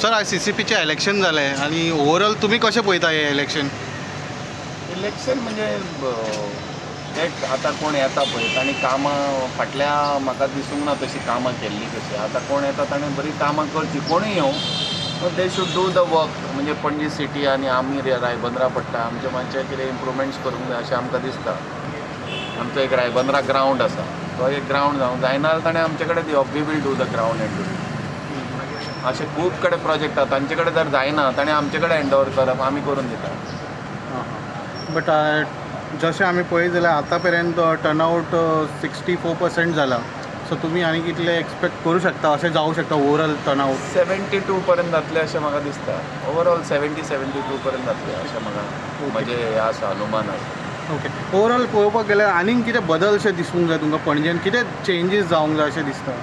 Sir आज CCPचे election जालें आनी ओवरऑल तुमी कशें पळयता हे इलेक्शन? इलेक्शन म्हणजे एक आतां कोण येता पळय तांणी कामां फाटल्या म्हाका दिसूंक ना तशी कामां केल्ली कशी. आतां कोण येता ताणें बरी कामां करची, कोणूय येवं they should do the work. म्हणजे पणजी सिटी आनी आमी रायबंद्रा पडटा आमचे मातशें कितें इम्प्रुवमेंट्स करूंक जाय अशें आमकां दिसता. आमचो एक रायबंद्रा ग्रावंड आसा, तो एक ग्रावंड जावंक जायना जाल्यार ताणें आमचे कडेन दिवप, we will do the ground and do. असे खूब कडेन प्रोजेक्ट आसा, तांचे कडेन जर जायना ताणें आमचे कडेन हँड ओवर करप, आमी करून दिता. बट जशें आमी पळयत जाल्यार आतां पर्यंत टर्नआवट 64% जाला. सो तुमी आनी कितले एक्सपेक्ट करूं शकता, अशें जावं शकता ओवरऑल टर्नआवट? 72 पर्यंत जातले अशें म्हाका दिसता. ओवरऑल 72 पर्यंत जातले अशें म्हाका म्हजें हें आसा, अनुमान आसा. ओके. ओवरऑल पळोवपाक गेल्यार आनीक कितें बदल अशें दिसूंक जाय तुमकां पणजेन? कितें चेंजीस जावंक जाय अशें दिसता?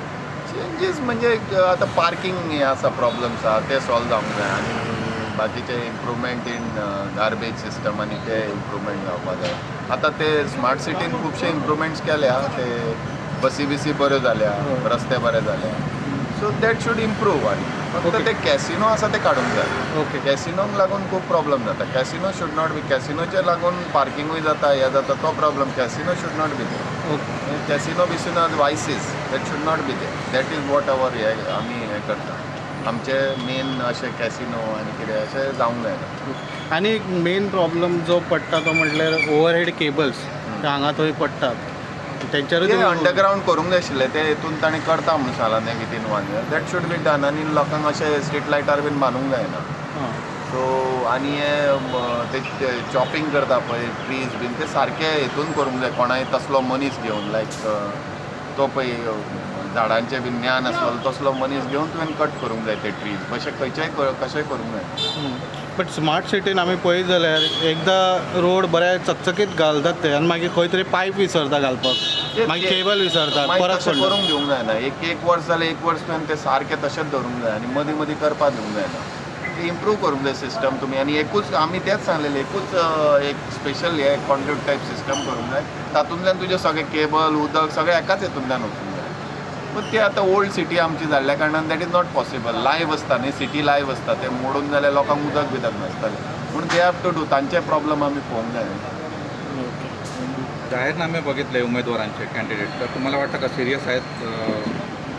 चेंजीस म्हणजे आतां पार्किंग हें आसा, प्रॉब्लम्स आसा ते सॉल्व जावंक जाय आनी बाकीचे इम्प्रुवमेंट इन गार्बेज सिस्टम आनी ते इम्प्रुवमेंट जावपाक जाय. आतां ते स्मार्ट सिटीन खुबशे इम्प्रुवमेंट्स केल्या, ते बसी बऱ्यो जाल्या, रस्ते बरे जाले. So that should improve. आनी फक्त ते कॅसिनो आसा ते काडूंक जाय. ओके. कॅसिनोक लागून खूब प्रॉब्लम जाता. कॅसिनो शूड नॉट बी, कॅसिनोचे लागून पार्किंगूय जाता, हें जाता, तो problem. Casino should not be there. Okay. Casino बिसिनो वायसीस that should not be there. That is what our हें आमी हें करता. आमचे मेन अशे कॅसिनो आनी कितें अशें जावंक जायना. आनी एक मेन प्रॉब्लम जो पडटा तो म्हटल्यार ओवरहेड केबल्स हांगा थंय पडटात. तेंच्यारूच ते अंडरग्रावंड करूंक जाय आशिल्ले, ते हितून ताणें करता म्हणून सांगलां नेगेटीन one year. That should be done. आनी लोकांक अशे स्ट्रीट लायटार बीन बांदूंक जायना. सो आनी हे ते चॉपिंग करता पळय ट्रीज बीन, ते सारके हितून करूंक जाय. कोणाय तसलो मनीस घेवन, लायक तो पळय झाडांचे बीन ज्ञान आसलो तसलो मनीस घेवन तुवें कट करूंक जाय ते ट्रीज. अशें खंयचेय कशेंय करूंक जाय. बट स्मार्ट सिटीन आमी पळयत जाल्यार एकदां रोड बरे चकचकीत घालतात ते आनी मागीर खंय तरी पायप विसरता घालपाक, मागीर केबल विसरतात, परत तशें करूंक दिवंक जायना. एक वर्स जालें, एक वर्स तुवें ते सारकें तशेंच धरूंक जाय आनी मदीं मदीं करपाक दिवंक जायना. ते इम्प्रूव करूंक जाय सिस्टम तुमी. आनी एकूच आमी तेंच सांगलेलें, एकूच एक स्पेशल हे कॉन्ड्यूट टायप सिस्टम करूंक जाय. तातूंतल्यान तुजें सगळें केबल, उदक सगळें एकाच हितूंतल्यान वचूंक जाय. पूण ते आतां ओल्ड सिटी आमची जाल्ल्या कारणान that is not possible. Live आसता न्ही, सिटी लायव्ह आसता, ते मोडून जाल्यार लोकांक उदक बिदक नासतालें. पूण दे हॅव टू डू. तांचे प्रॉब्लम आमी पळोवंक जाय. जाहीरनामे बघितले उमेदवारांचे, कॅन्डिडेट, तर तुम्हाला वाटतं का सिरियस आहेत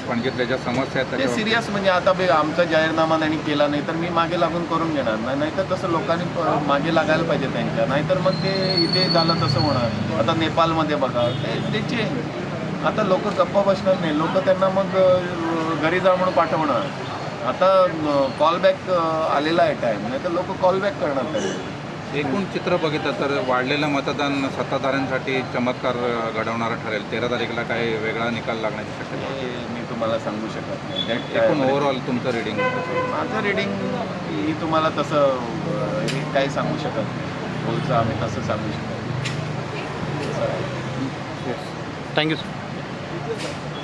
पणजीतल्या ज्या समस्या आहेत ते त्याच्यावर? सिरियस म्हणजे आता आमचा जाहीरनामा त्यांनी केला नाही तर मी मागे लागून करून घेणार नाही. नाहीतर तसं लोकांनी मागे लागायला पाहिजे त्यांच्या. नाहीतर मग ते इथे झालं तसं होणार. आता नेपाळमध्ये बघा, ते चेंज. आता लोक गप्पा बसणार नाही, लोक त्यांना मग घरी जा म्हणून पाठवणार. आता कॉलबॅक आलेला आहे टाईम, नाही तर लोक कॉलबॅक करणार त्यांनी. एकूण चित्र बघितलं तर वाढलेलं मतदान सत्ताधाऱ्यांसाठी चमत्कार घडवणारं ठरेल. 13 तारखेला काही वेगळा निकाल लागण्याची शक्यता आहे? हे मी तुम्हाला सांगू शकत नाही. एकूण ओव्हरऑल तुमचं रिडिंग? माझं रिडिंग ही तुम्हाला तसं काही सांगू शकत नाही. बोलचं आम्ही तसं सांगू शकत नाही. Thank you sir.